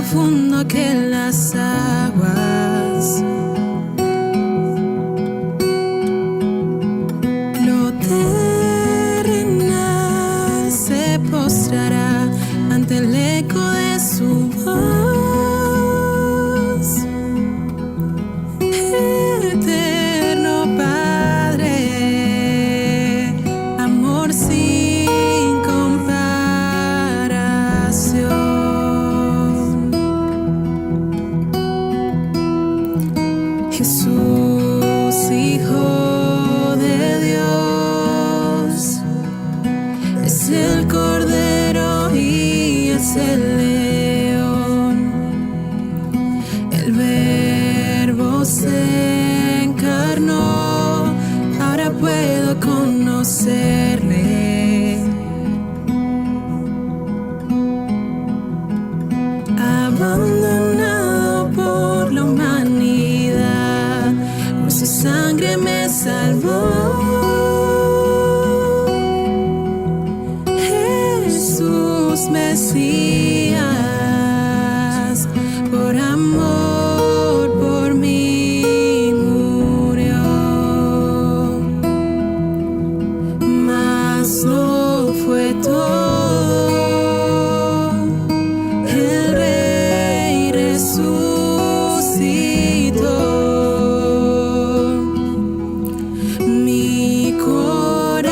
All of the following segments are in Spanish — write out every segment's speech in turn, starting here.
profundo que las aguas. Lo terrenal se postrará ante el eco de su voz. Eterno Padre, amor sin comparación. Jesús, Hijo de Dios, es el Cordero y es el León. El Verbo se encarnó, ahora puedo conocerle. Abandonado por la humanidad, por su sangre me salvó. Jesús Mesías, por amor por mí murió. Mas no fue todo, el Rey resucitó. Mi corazón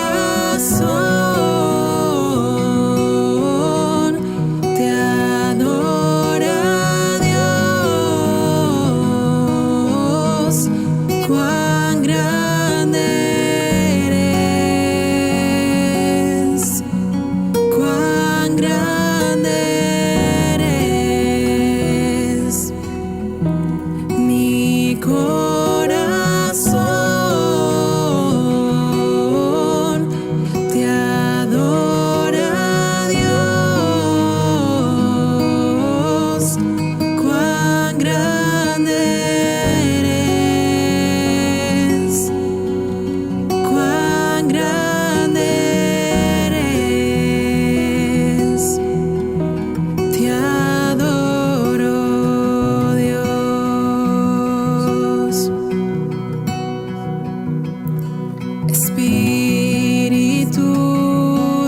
te adora, Dios, cuán grande eres, cuán grande eres. Mi corazón te adora, Dios, cuán grande eres, cuán grande eres. Te adoro, Dios. Espíritu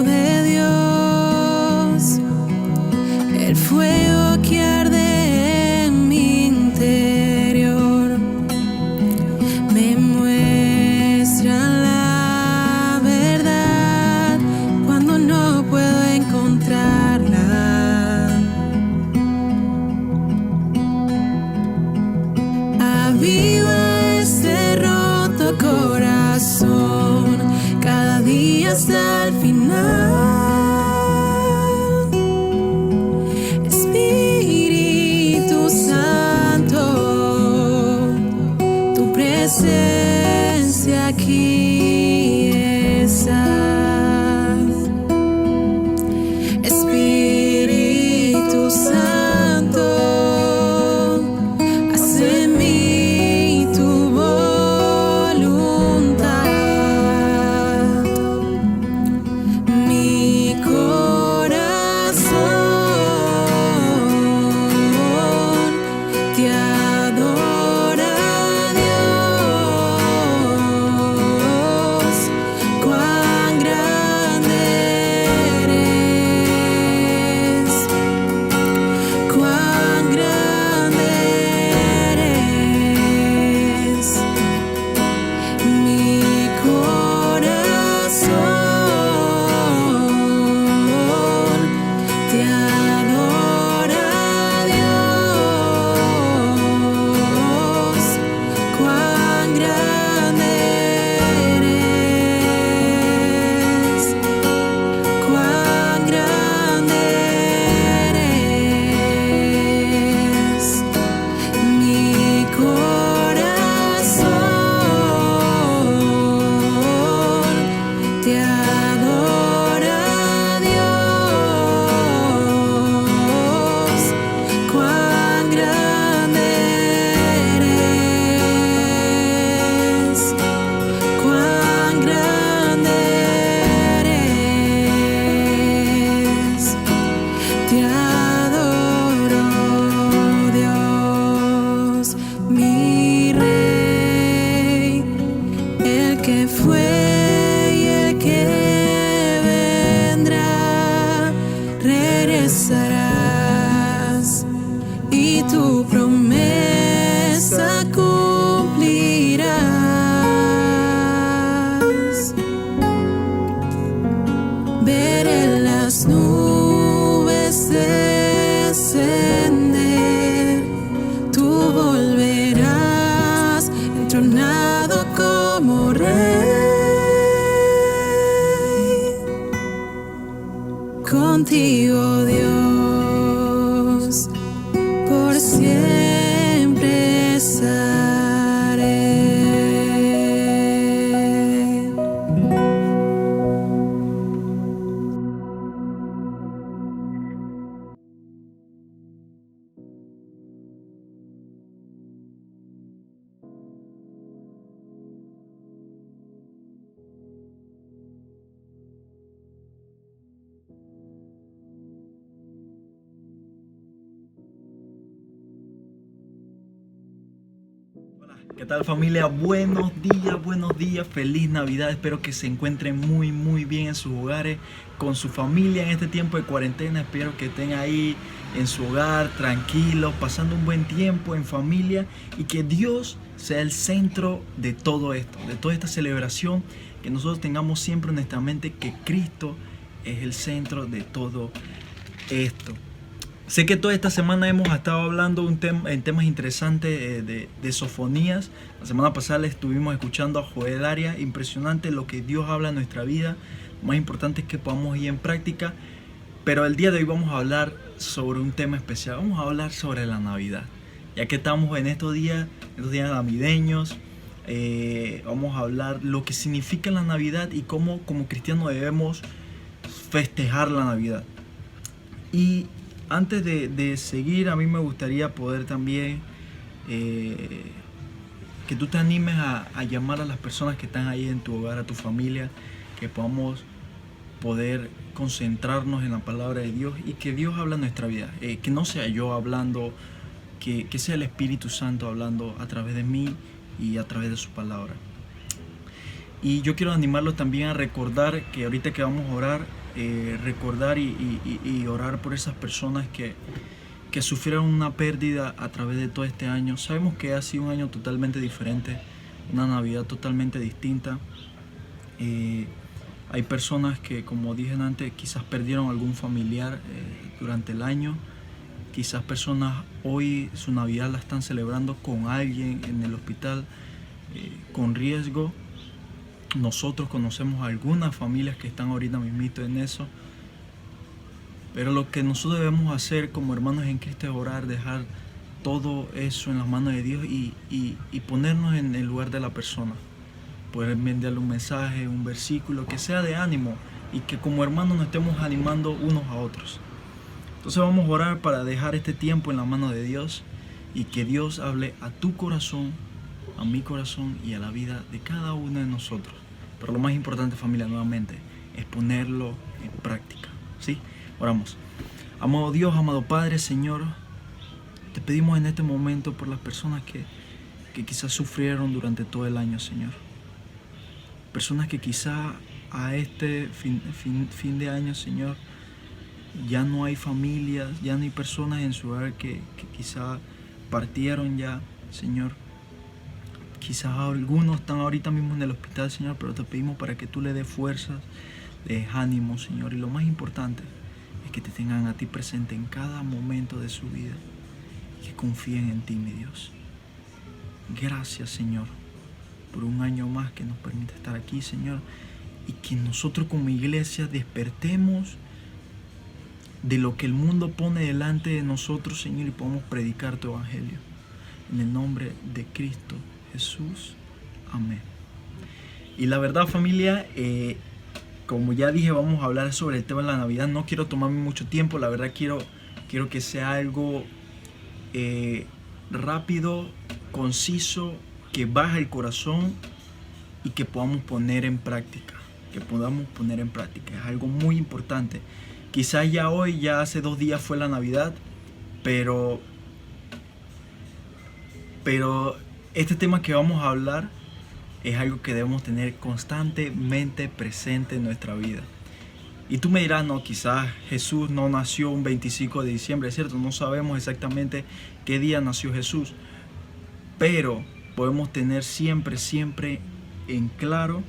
de Dios, el fuego que arde en mi contigo, Dios, por siempre estaré. ¿Qué tal, familia? Buenos días, feliz Navidad. Espero que se encuentren muy bien en sus hogares, con su familia en este tiempo de cuarentena. Espero que estén ahí en su hogar, tranquilos, pasando un buen tiempo en familia, y que Dios sea el centro de todo esto, de toda esta celebración, que nosotros tengamos siempre en nuestra mente que Cristo es el centro de todo esto. Sé que toda esta semana hemos estado hablando en temas interesantes de sofonías. La semana pasada le estuvimos escuchando a Joel Arias. Impresionante lo que Dios habla en nuestra vida. Lo más importante es que podamos ir en práctica. Pero el día de hoy vamos a hablar sobre un tema especial. Vamos a hablar sobre la Navidad. Ya que estamos en estos días navideños, vamos a hablar lo que significa la Navidad y cómo como cristianos debemos festejar la Navidad. Y antes de seguir, a mí me gustaría poder también que tú te animes a llamar a las personas que están ahí en tu hogar, a tu familia, que podamos poder concentrarnos en la palabra de Dios y que Dios habla en nuestra vida. Que no sea yo hablando, que sea el Espíritu Santo hablando a través de mí y a través de su palabra. Y yo quiero animarlos también a recordar que ahorita que vamos a orar, recordar y orar por esas personas que sufrieron una pérdida a través de todo este año. Sabemos que ha sido un año totalmente diferente, una Navidad totalmente distinta. Hay personas que, como dije antes, quizás perdieron algún familiar durante el año. Quizás personas hoy su Navidad la están celebrando con alguien en el hospital, con riesgo. Nosotros conocemos algunas familias que están ahorita mismito en eso. Pero lo que nosotros debemos hacer como hermanos en Cristo es orar, dejar todo eso en las manos de Dios y ponernos en el lugar de la persona. Poder enviarle un mensaje, un versículo que sea de ánimo y que como hermanos nos estemos animando unos a otros. Entonces vamos a orar para dejar este tiempo en la mano de Dios y que Dios hable a tu corazón, a mi corazón y a la vida de cada uno de nosotros. Pero lo más importante, familia, nuevamente, es ponerlo en práctica, ¿sí? Oramos. Amado Dios, amado Padre, Señor, te pedimos en este momento por las personas que quizás sufrieron durante todo el año, Señor. Personas que quizás a este fin de año, Señor, ya no hay familias, ya no hay personas en su hogar que quizás partieron ya, Señor. Quizás algunos están ahorita mismo en el hospital, Señor, pero te pedimos para que tú le des fuerzas, le des ánimo, Señor. Y lo más importante es que te tengan a ti presente en cada momento de su vida y que confíen en ti, mi Dios. Gracias, Señor, por un año más que nos permite estar aquí, Señor, y que nosotros como iglesia despertemos de lo que el mundo pone delante de nosotros, Señor, y podamos predicar tu evangelio. En el nombre de Cristo Jesús. Amén. Y la verdad, familia, como ya dije, vamos a hablar sobre el tema de la Navidad. No quiero tomarme mucho tiempo. La verdad quiero que sea algo rápido, conciso, que baje el corazón y que podamos poner en práctica. Es algo muy importante. Quizás ya hoy, ya hace 2 días fue la Navidad, pero este tema que vamos a hablar es algo que debemos tener constantemente presente en nuestra vida. Y tú me dirás, no, quizás Jesús no nació un 25 de diciembre, es cierto, no sabemos exactamente qué día nació Jesús, pero podemos tener siempre en claro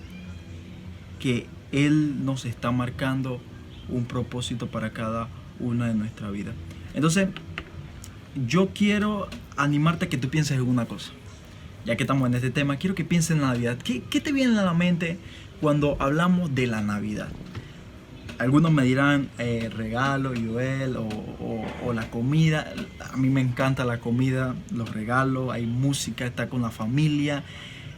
que Él nos está marcando un propósito para cada una de nuestra vida. Entonces, yo quiero animarte a que tú pienses en una cosa. Ya que estamos en este tema, quiero que pienses en la Navidad. ¿Qué te viene a la mente cuando hablamos de la Navidad? Algunos me dirán regalo, Joel, o la comida. A mí me encanta la comida, los regalos, hay música, está con la familia.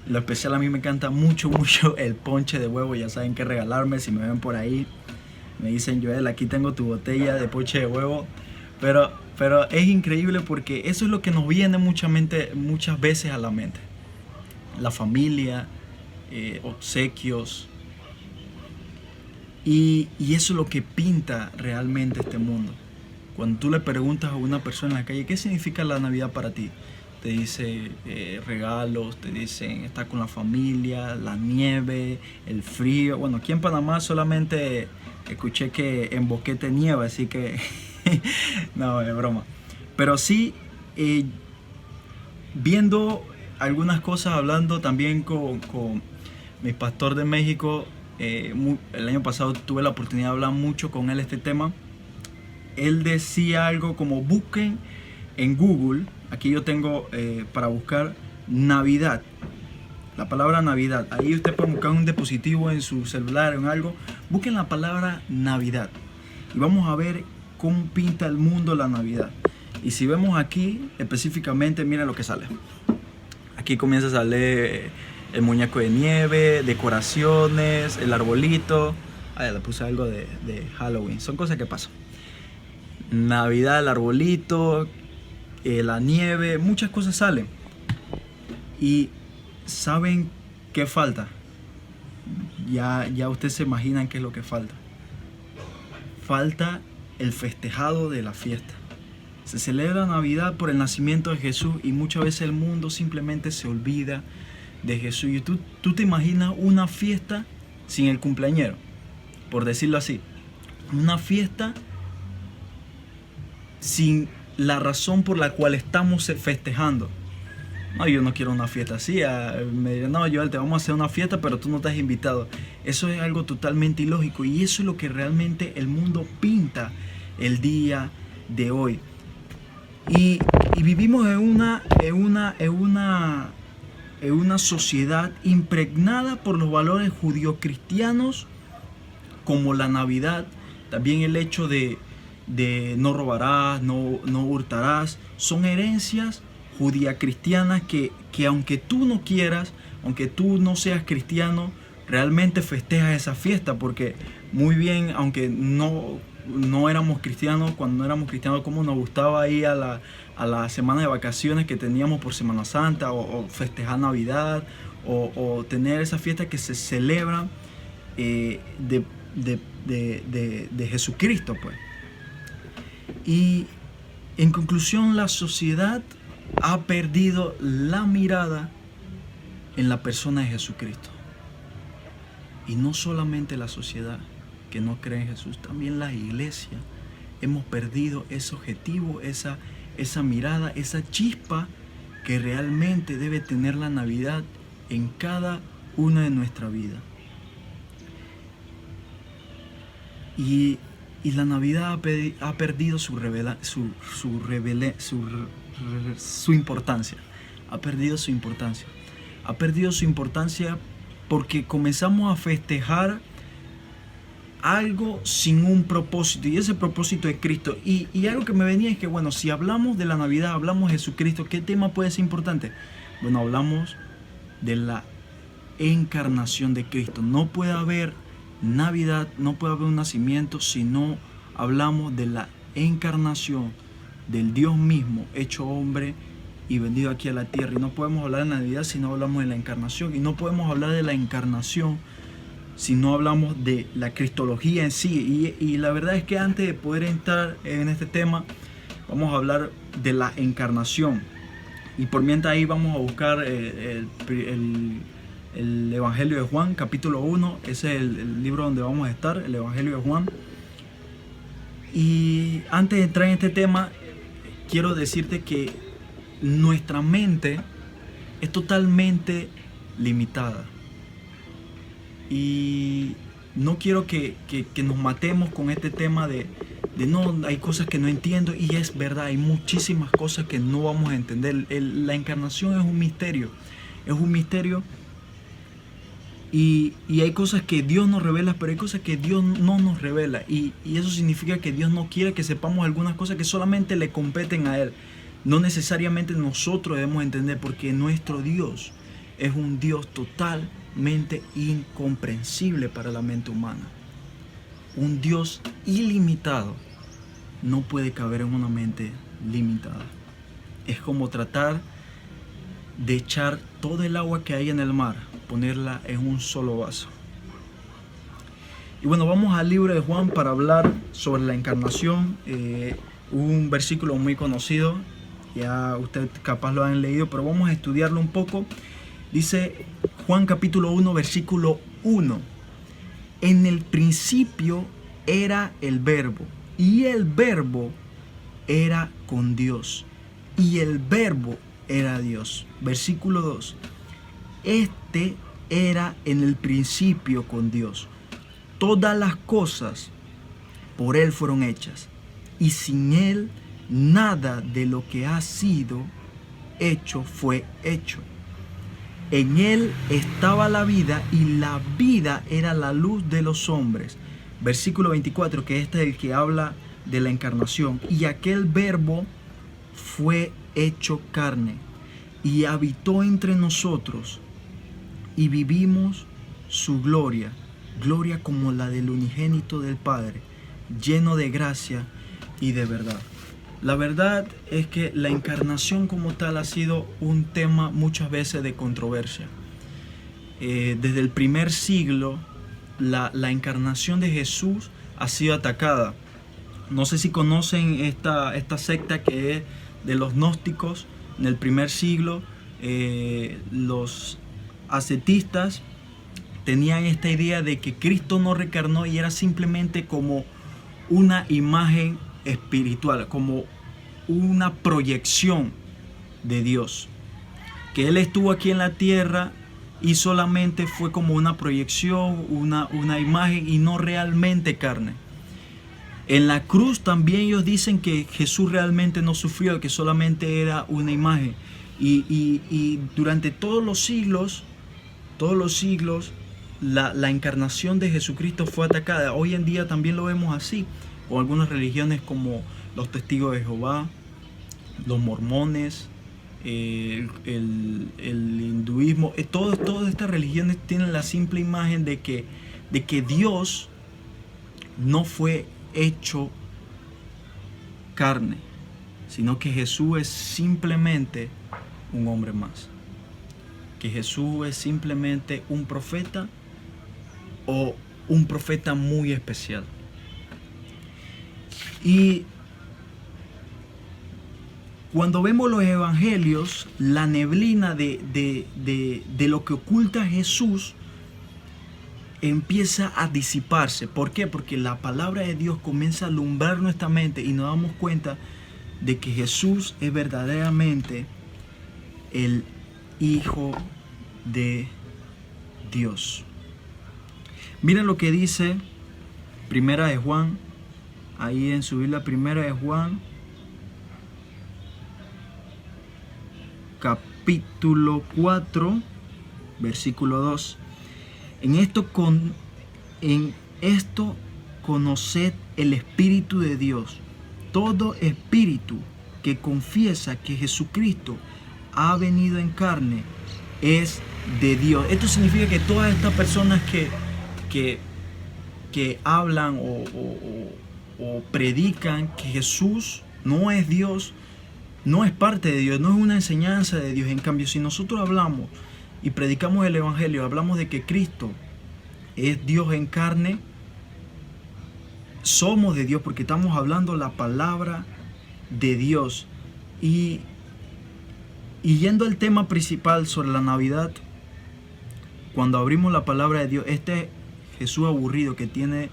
Lo especial, a mí me encanta mucho el ponche de huevo. Ya saben qué regalarme. Si me ven por ahí, me dicen, Joel, aquí tengo tu botella de ponche de huevo. Pero es increíble porque eso es lo que nos viene muchas veces a la mente. La familia, obsequios. Y eso es lo que pinta realmente este mundo. Cuando tú le preguntas a una persona en la calle, ¿qué significa la Navidad para ti? Te dice regalos, te dicen estar con la familia, la nieve, el frío. Bueno, aquí en Panamá solamente escuché que en Boquete nieva, así que no, es broma. Pero sí, viendo algunas cosas, hablando también con mi pastor de México, el año pasado tuve la oportunidad de hablar mucho con él este tema. Él decía algo como busquen en Google, aquí yo tengo para buscar Navidad, la palabra Navidad. Ahí usted puede buscar un dispositivo en su celular o en algo, busquen la palabra Navidad y vamos a ver cómo pinta el mundo la Navidad. Y si vemos aquí específicamente, mira lo que sale. Aquí comienza a salir el muñeco de nieve, decoraciones, el arbolito. Le puse algo de Halloween. Son cosas que pasan. Navidad, el arbolito, la nieve, muchas cosas salen. Y ¿saben qué falta? Ya ustedes se imaginan qué es lo que falta. Falta el festejado de la fiesta. Se celebra Navidad por el nacimiento de Jesús y muchas veces el mundo simplemente se olvida de Jesús. Y tú te imaginas una fiesta sin el cumpleañero, por decirlo así. Una fiesta sin la razón por la cual estamos festejando. No, yo no quiero una fiesta así. Me dirán, no, Joel, te vamos a hacer una fiesta, pero tú no te has invitado. Eso es algo totalmente ilógico y eso es lo que realmente el mundo pinta el día de hoy. Y vivimos en una sociedad impregnada por los valores judio-cristianos, como la Navidad, también el hecho de no robarás, no hurtarás, son herencias judía-cristianas que aunque tú no quieras, aunque tú no seas cristiano, realmente festejas esa fiesta, porque muy bien, aunque no éramos cristianos, cuando no éramos cristianos, como nos gustaba ir a la semana de vacaciones que teníamos por Semana Santa, o festejar Navidad, o tener esas fiestas que se celebran de Jesucristo, pues. Y en conclusión, la sociedad ha perdido la mirada en la persona de Jesucristo. Y no solamente la sociedad que no cree en Jesús, también la iglesia. Hemos perdido ese objetivo, esa mirada, esa chispa que realmente debe tener la Navidad en cada una de nuestra vida. Y la Navidad ha perdido su importancia. Ha perdido su importancia. Ha perdido su importancia porque comenzamos a festejar algo sin un propósito, y ese propósito es Cristo. Y algo que me venía es que, bueno, si hablamos de la Navidad, hablamos de Jesucristo, ¿qué tema puede ser importante? Bueno, hablamos de la encarnación de Cristo. No puede haber Navidad, no puede haber un nacimiento si no hablamos de la encarnación del Dios mismo hecho hombre y venido aquí a la tierra. Y no podemos hablar de Navidad si no hablamos de la encarnación, y no podemos hablar de la encarnación si no hablamos de la cristología en sí. Y la verdad es que antes de poder entrar en este tema, vamos a hablar de la encarnación. Y por mientras ahí vamos a buscar el Evangelio de Juan, capítulo 1. Ese es el libro donde vamos a estar, el Evangelio de Juan. Y antes de entrar en este tema, quiero decirte que nuestra mente es totalmente limitada. Y no quiero que nos matemos con este tema de no, hay cosas que no entiendo, y es verdad, hay muchísimas cosas que no vamos a entender. La encarnación es un misterio Y hay cosas que Dios nos revela, pero hay cosas que Dios no nos revela. Y eso significa que Dios no quiere que sepamos algunas cosas que solamente le competen a Él. No necesariamente nosotros debemos entender, porque nuestro Dios es un Dios totalmente incomprensible para la mente humana. Un Dios ilimitado no puede caber en una mente limitada. Es como tratar de echar todo el agua que hay en el mar, ponerla en un solo vaso. Y bueno, vamos al libro de Juan para hablar sobre la encarnación. Un versículo muy conocido, ya usted capaz lo han leído, pero vamos a estudiarlo un poco. Dice Juan capítulo 1, versículo 1. En el principio era el verbo, y el verbo era con Dios, y el verbo era Dios. Versículo 2. Este era en el principio con Dios. Todas las cosas por Él fueron hechas, y sin Él nada de lo que ha sido hecho fue hecho. En Él estaba la vida, y la vida era la luz de los hombres. Versículo 24, que este es el que habla de la encarnación. Y aquel verbo fue hecho carne y habitó entre nosotros, y vivimos su gloria, gloria como la del unigénito del Padre, lleno de gracia y de verdad. La verdad es que la encarnación como tal ha sido un tema muchas veces de controversia. Desde el primer siglo, la encarnación de Jesús ha sido atacada. No sé si conocen esta secta que es de los gnósticos. En el primer siglo, los ascetistas tenían esta idea de que Cristo no reencarnó y era simplemente como una imagen espiritual, como una proyección de Dios, que Él estuvo aquí en la tierra y solamente fue como una proyección, una imagen, y no realmente carne. En la cruz también ellos dicen que Jesús realmente no sufrió, que solamente era una imagen. Y durante todos los siglos, la encarnación de Jesucristo fue atacada. Hoy en día también lo vemos así, con algunas religiones como los testigos de Jehová, los mormones, el hinduismo. Todas estas religiones tienen la simple imagen de que Dios no fue hecho carne, sino que Jesús es simplemente un hombre más, que Jesús es simplemente un profeta, o un profeta muy especial. Y cuando vemos los evangelios, la neblina de lo que oculta Jesús empieza a disiparse. ¿Por qué? Porque la palabra de Dios comienza a alumbrar nuestra mente y nos damos cuenta de que Jesús es verdaderamente el Hijo de Dios. Miren lo que dice Primera de Juan, ahí en su Biblia, Primera de Juan, capítulo 4, versículo 2. En esto conoced el Espíritu de Dios. Todo espíritu que confiesa que Jesucristo ha venido en carne es de Dios. Esto significa que todas estas personas que hablan o predican que Jesús no es Dios, no es parte de Dios, no es una enseñanza de Dios. En cambio, si nosotros hablamos y predicamos el Evangelio, hablamos de que Cristo es Dios en carne, somos de Dios porque estamos hablando la palabra de Dios. Y yendo al tema principal sobre la Navidad, cuando abrimos la palabra de Dios, este Jesús aburrido que tiene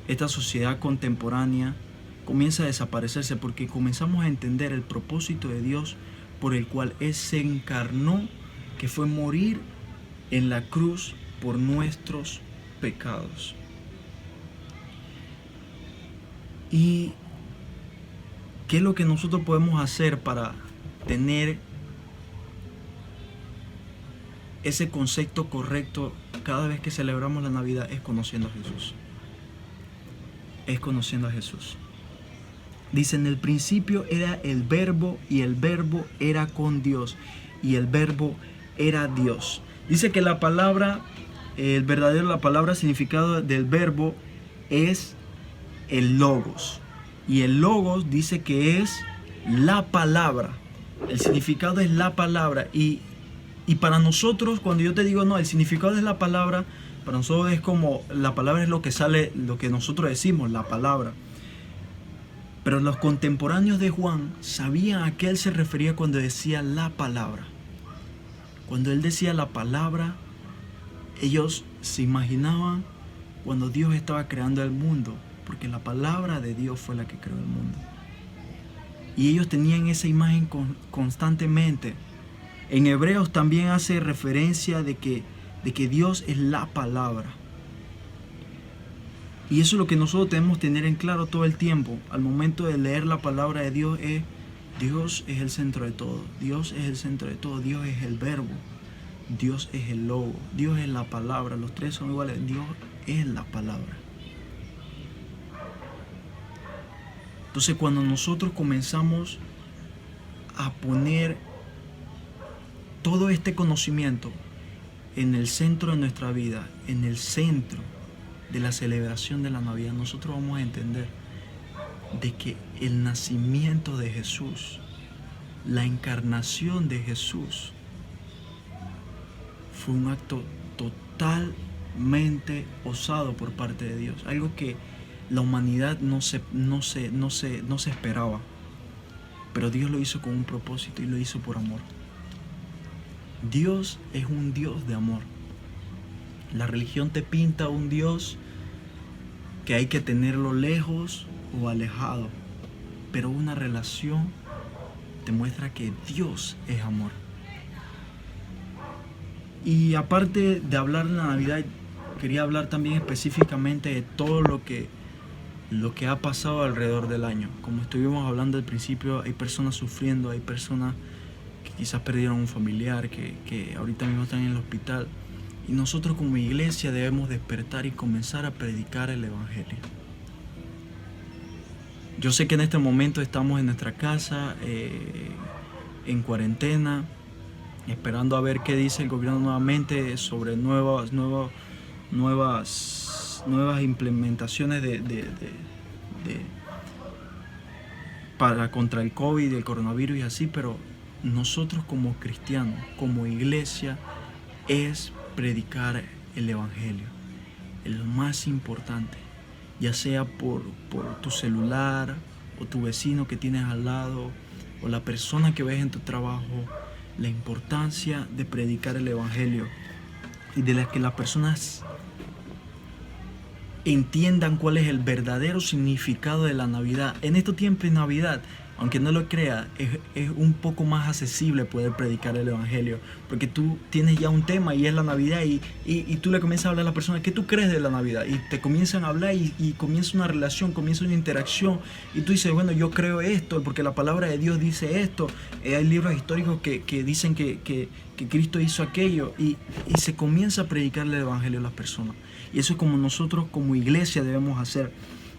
esta sociedad contemporánea comienza a desaparecerse, porque comenzamos a entender el propósito de Dios por el cual Él se encarnó, que fue morir en la cruz por nuestros pecados. ¿Y qué es lo que nosotros podemos hacer para tener ese concepto correcto cada vez que celebramos la Navidad es conociendo a Jesús. Es conociendo a Jesús. Dice, en el principio era el Verbo, y el Verbo era con Dios, y el Verbo era Dios. Dice que la palabra, la palabra significado del verbo es el logos. Y el logos dice que es la palabra. El significado es la palabra. Y para nosotros, cuando yo te digo, no, el significado es la palabra, para nosotros es como, la palabra es lo que sale, lo que nosotros decimos, la palabra. Pero los contemporáneos de Juan sabían a qué él se refería cuando decía la palabra. Cuando él decía la palabra, ellos se imaginaban cuando Dios estaba creando el mundo, porque la palabra de Dios fue la que creó el mundo. Y ellos tenían esa imagen constantemente. En Hebreos también hace referencia de que Dios es la palabra. Y eso es lo que nosotros debemos tener en claro todo el tiempo. Al momento de leer la palabra de Dios, Dios es el centro de todo. Dios es el centro de todo. Dios es el verbo. Dios es el logo. Dios es la palabra. Los tres son iguales. Dios es la palabra. Entonces, cuando nosotros comenzamos a poner todo este conocimiento en el centro de nuestra vida, en el centro de la celebración de la Navidad, nosotros vamos a entender de que el nacimiento de Jesús, la encarnación de Jesús, fue un acto totalmente osado por parte de Dios, algo que la humanidad no se esperaba, pero Dios lo hizo con un propósito y lo hizo por amor. Dios es un Dios de amor. La religión te pinta un Dios que hay que tenerlo lejos o alejado, pero una relación te muestra que Dios es amor. Y aparte de hablar de la Navidad, quería hablar también específicamente de todo lo que ha pasado alrededor del año. Como estuvimos hablando al principio, hay personas sufriendo, hay personas que quizás perdieron un familiar, que ahorita mismo están en el hospital. Y nosotros como iglesia debemos despertar y comenzar a predicar el Evangelio. Yo sé que en este momento estamos en nuestra casa, en cuarentena, esperando a ver qué dice el gobierno nuevamente sobre nuevas implementaciones para contra el COVID, el coronavirus y así, pero nosotros como cristianos, como iglesia, es predicar el Evangelio, el más importante, ya sea por tu celular o tu vecino que tienes al lado o la persona que ves en tu trabajo. La importancia de predicar el Evangelio y de que las personas entiendan cuál es el verdadero significado de la Navidad. En estos tiempos de Navidad, aunque no lo creas, es un poco más accesible poder predicar el Evangelio, porque tú tienes ya un tema y es la Navidad y tú le comienzas a hablar a la persona, ¿qué tú crees de la Navidad? Y te comienzan a hablar y comienza una relación, comienza una interacción y tú dices, bueno, yo creo esto porque la palabra de Dios dice esto. Hay libros históricos que dicen que Cristo hizo aquello y se comienza a predicar el Evangelio a las personas. Y eso es como nosotros como iglesia debemos hacer.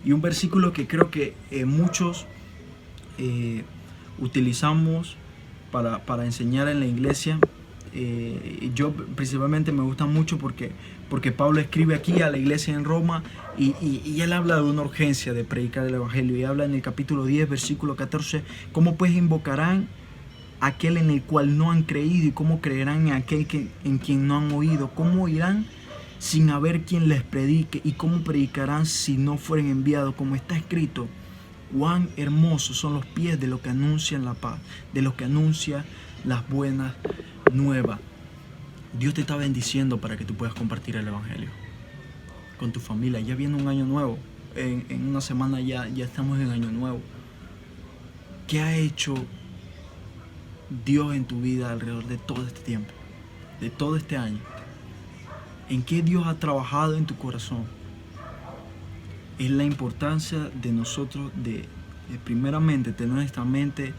Y un versículo que creo que muchos utilizamos para enseñar en la iglesia, yo principalmente me gusta mucho porque Pablo escribe aquí a la iglesia en Roma y él habla de una urgencia de predicar el Evangelio y habla en el capítulo 10 versículo 14: ¿cómo pues invocarán a aquel en el cual no han creído? ¿Y cómo creerán en aquel en quien no han oído? ¿Cómo irán sin haber quien les predique? ¿Y cómo predicarán si no fueren enviados? Como está escrito: cuán hermosos son los pies de los que anuncian la paz, de los que anuncian las buenas nuevas. Dios te está bendiciendo para que tú puedas compartir el Evangelio con tu familia. Ya viene un año nuevo. En una semana ya estamos en año nuevo. ¿Qué ha hecho Dios en tu vida alrededor de todo este tiempo? De todo este año. ¿En qué Dios ha trabajado en tu corazón? Es la importancia de nosotros de primeramente tener en nuestra mente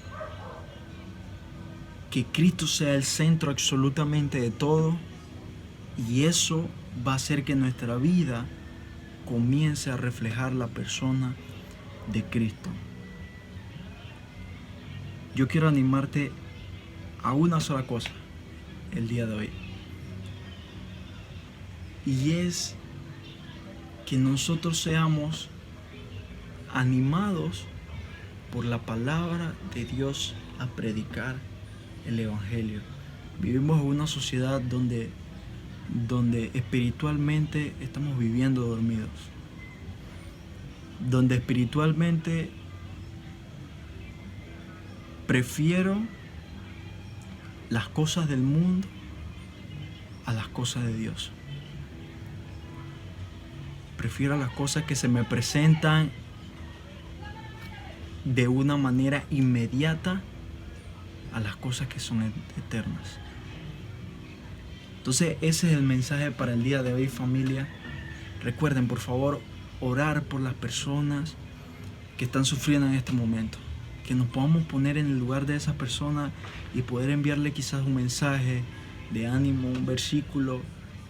que Cristo sea el centro absolutamente de todo Y eso va a hacer que nuestra vida comience a reflejar la persona de Cristo. Yo quiero animarte a una sola cosa el día de hoy. Y es que nosotros seamos animados por la palabra de Dios a predicar el Evangelio. Vivimos en una sociedad donde espiritualmente estamos viviendo dormidos. Donde espiritualmente prefiero las cosas del mundo a las cosas de Dios. Prefiero las cosas que se me presentan de una manera inmediata a las cosas que son eternas. Entonces ese es el mensaje para el día de hoy, familia. Recuerden, por favor, orar por las personas que están sufriendo en este momento. Que nos podamos poner en el lugar de esas personas y poder enviarle quizás un mensaje de ánimo, un versículo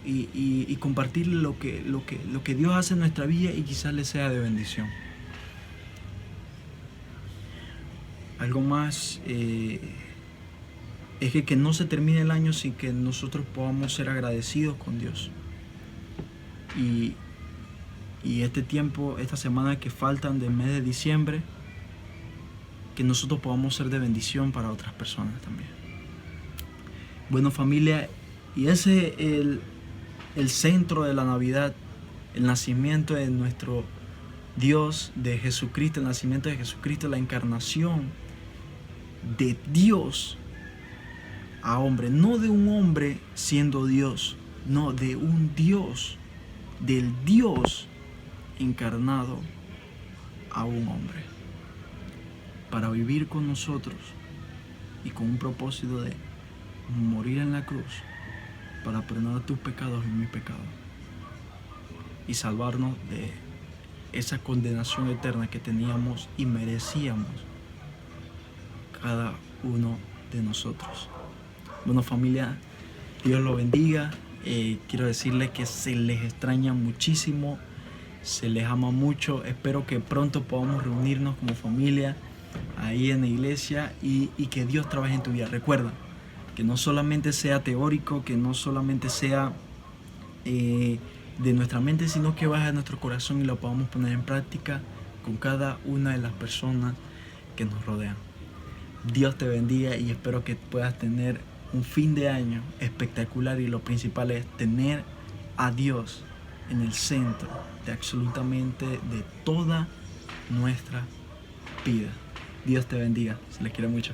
y compartirle lo que Dios hace en nuestra vida y quizás le sea de bendición. Algo más es que no se termine el año sin que nosotros podamos ser agradecidos con Dios. Y este tiempo, esta semana que faltan del mes de diciembre, que nosotros podamos ser de bendición para otras personas también. Bueno, familia, y ese es el centro de la Navidad, el nacimiento de nuestro Dios, de Jesucristo, el nacimiento de Jesucristo, la encarnación de Dios a hombre, no de un hombre siendo Dios, no, de un Dios, del Dios encarnado a un hombre, para vivir con nosotros y con un propósito de morir en la cruz para perdonar tus pecados y mis pecados y salvarnos de esa condenación eterna que teníamos y merecíamos cada uno de nosotros. Bueno, familia, Dios los bendiga. Quiero decirles que se les extraña muchísimo, se les ama mucho. Espero que pronto podamos reunirnos como familia ahí en la iglesia y que Dios trabaje en tu vida. Recuerda que no solamente sea teórico, que no solamente sea de nuestra mente, sino que baje a nuestro corazón y lo podamos poner en práctica con cada una de las personas que nos rodean. Dios te bendiga y espero que puedas tener un fin de año espectacular, y lo principal es tener a Dios en el centro de absolutamente de toda nuestra vida. Dios te bendiga, se les quiere mucho.